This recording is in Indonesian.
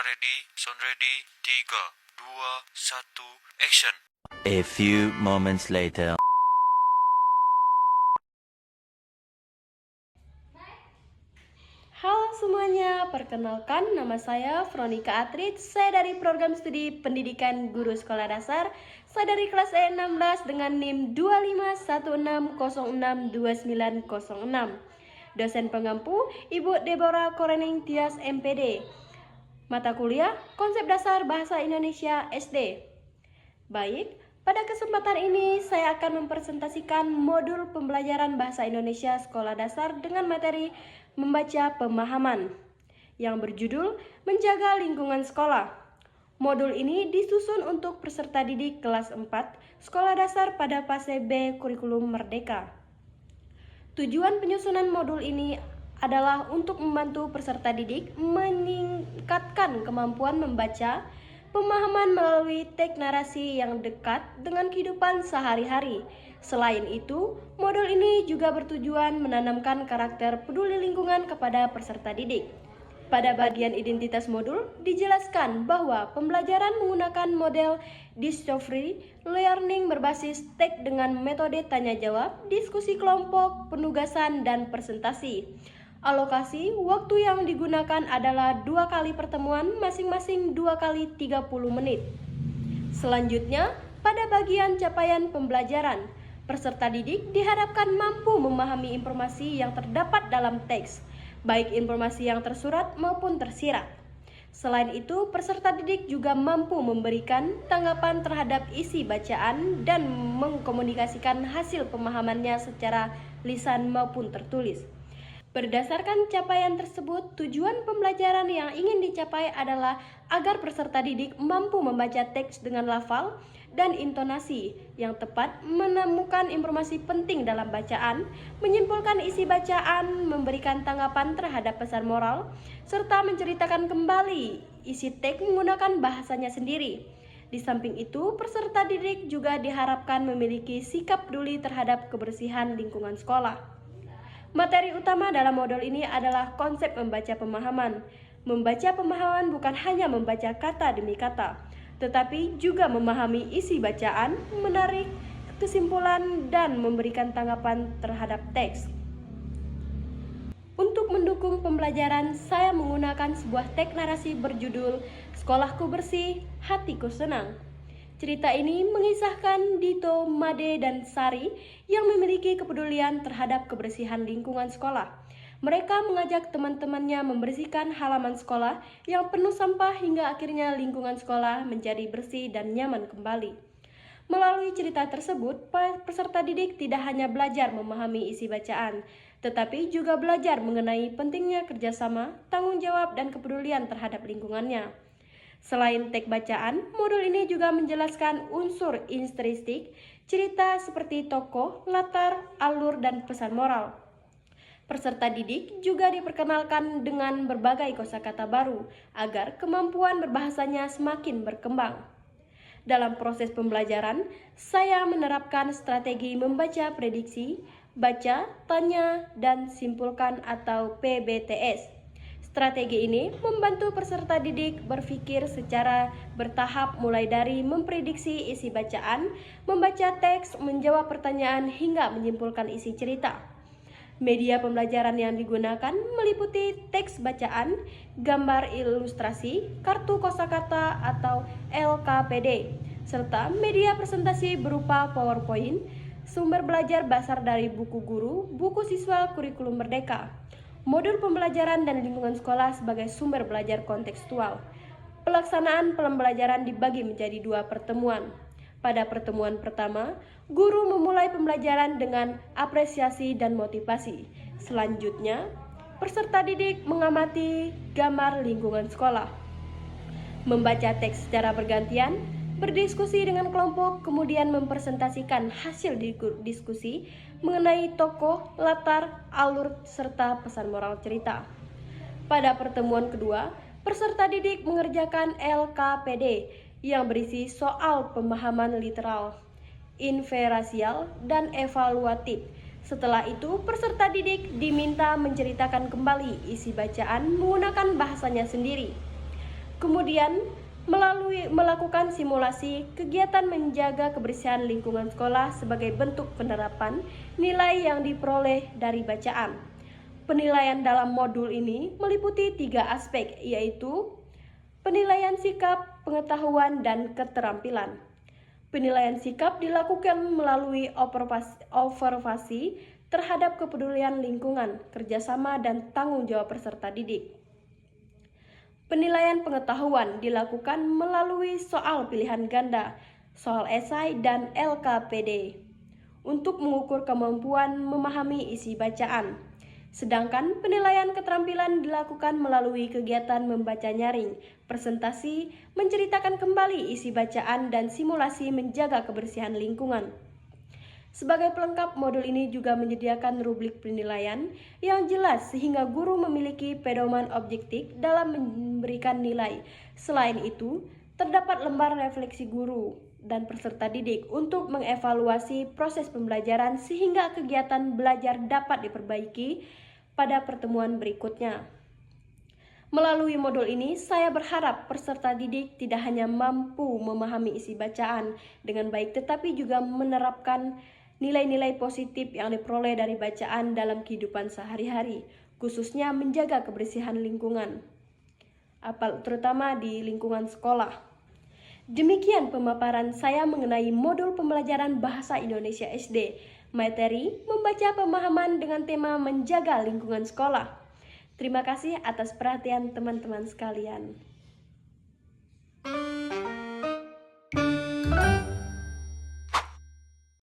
sound ready, 3, 2, 1, action. A few moments later. Halo semuanya, perkenalkan nama saya Veronica Atrit. Saya dari program studi pendidikan guru sekolah dasar. Saya dari kelas E16 dengan NIM 2516062906. Dosen pengampu Ibu Deborah Korening Tias MPD. Mata kuliah Konsep Dasar Bahasa Indonesia SD. Baik, pada kesempatan ini saya akan mempresentasikan modul pembelajaran Bahasa Indonesia Sekolah Dasar dengan materi membaca pemahaman yang berjudul Menjaga Lingkungan Sekolah. Modul ini disusun untuk peserta didik kelas 4 Sekolah Dasar pada fase B Kurikulum Merdeka. Tujuan penyusunan modul ini adalah untuk membantu peserta didik meningkatkan kemampuan membaca pemahaman melalui teks narasi yang dekat dengan kehidupan sehari-hari. Selain itu, modul ini juga bertujuan menanamkan karakter peduli lingkungan kepada peserta didik. Pada bagian identitas modul, dijelaskan bahwa pembelajaran menggunakan model discovery learning berbasis teks dengan metode tanya-jawab, diskusi kelompok, penugasan, dan presentasi. Alokasi waktu yang digunakan adalah 2 kali pertemuan masing-masing 2 kali 30 menit. Selanjutnya, pada bagian capaian pembelajaran, peserta didik diharapkan mampu memahami informasi yang terdapat dalam teks, baik informasi yang tersurat maupun tersirat. Selain itu, peserta didik juga mampu memberikan tanggapan terhadap isi bacaan dan mengkomunikasikan hasil pemahamannya secara lisan maupun tertulis. Berdasarkan capaian tersebut, tujuan pembelajaran yang ingin dicapai adalah agar peserta didik mampu membaca teks dengan lafal dan intonasi yang tepat, menemukan informasi penting dalam bacaan, menyimpulkan isi bacaan, memberikan tanggapan terhadap pesan moral, serta menceritakan kembali isi teks menggunakan bahasanya sendiri. Di samping itu, peserta didik juga diharapkan memiliki sikap peduli terhadap kebersihan lingkungan sekolah. Materi utama dalam modul ini adalah konsep membaca pemahaman. Membaca pemahaman bukan hanya membaca kata demi kata, tetapi juga memahami isi bacaan, menarik kesimpulan, dan memberikan tanggapan terhadap teks. Untuk mendukung pembelajaran, saya menggunakan sebuah teks narasi berjudul Sekolahku Bersih, Hatiku Senang. Cerita ini mengisahkan Dito, Made, dan Sari yang memiliki kepedulian terhadap kebersihan lingkungan sekolah. Mereka mengajak teman-temannya membersihkan halaman sekolah yang penuh sampah hingga akhirnya lingkungan sekolah menjadi bersih dan nyaman kembali. Melalui cerita tersebut, peserta didik tidak hanya belajar memahami isi bacaan, tetapi juga belajar mengenai pentingnya kerjasama, tanggung jawab, dan kepedulian terhadap lingkungannya. Selain teks bacaan, modul ini juga menjelaskan unsur intrinsik cerita seperti tokoh, latar, alur, dan pesan moral. Peserta didik juga diperkenalkan dengan berbagai kosakata baru agar kemampuan berbahasanya semakin berkembang. Dalam proses pembelajaran, saya menerapkan strategi membaca prediksi, baca, tanya, dan simpulkan atau PBTS. Strategi ini membantu peserta didik berpikir secara bertahap mulai dari memprediksi isi bacaan, membaca teks, menjawab pertanyaan, hingga menyimpulkan isi cerita. Media pembelajaran yang digunakan meliputi teks bacaan, gambar ilustrasi, kartu kosakata atau LKPD, serta media presentasi berupa PowerPoint, sumber belajar dasar dari buku guru, buku siswa kurikulum merdeka. Modul pembelajaran dan lingkungan sekolah sebagai sumber belajar kontekstual. Pelaksanaan pembelajaran dibagi menjadi 2 pertemuan. Pada pertemuan pertama, guru memulai pembelajaran dengan apresiasi dan motivasi. Selanjutnya, peserta didik mengamati gambar lingkungan sekolah, membaca teks secara bergantian, berdiskusi dengan kelompok, kemudian mempresentasikan hasil diskusi mengenai tokoh, latar, alur, serta pesan moral cerita. Pada pertemuan kedua, peserta didik mengerjakan LKPD yang berisi soal pemahaman literal, inferensial, dan evaluatif. Setelah itu, peserta didik diminta menceritakan kembali isi bacaan menggunakan bahasanya sendiri. Kemudian, melakukan simulasi kegiatan menjaga kebersihan lingkungan sekolah sebagai bentuk penerapan nilai yang diperoleh dari bacaan. Penilaian dalam modul ini meliputi 3 aspek, yaitu penilaian sikap, pengetahuan, dan keterampilan. Penilaian sikap dilakukan melalui observasi terhadap kepedulian lingkungan, kerjasama, dan tanggung jawab peserta didik. Penilaian pengetahuan dilakukan melalui soal pilihan ganda, soal esai, dan LKPD untuk mengukur kemampuan memahami isi bacaan. Sedangkan penilaian keterampilan dilakukan melalui kegiatan membaca nyaring, presentasi, menceritakan kembali isi bacaan, dan simulasi menjaga kebersihan lingkungan. Sebagai pelengkap, modul ini juga menyediakan rubrik penilaian yang jelas sehingga guru memiliki pedoman objektif dalam memberikan nilai. Selain itu, terdapat lembar refleksi guru dan peserta didik untuk mengevaluasi proses pembelajaran sehingga kegiatan belajar dapat diperbaiki pada pertemuan berikutnya. Melalui modul ini, saya berharap peserta didik tidak hanya mampu memahami isi bacaan dengan baik, tetapi juga menerapkan nilai-nilai positif yang diperoleh dari bacaan dalam kehidupan sehari-hari, khususnya menjaga kebersihan lingkungan, terutama di lingkungan sekolah. Demikian pemaparan saya mengenai modul pembelajaran Bahasa Indonesia SD, materi membaca pemahaman dengan tema menjaga lingkungan sekolah. Terima kasih atas perhatian teman-teman sekalian.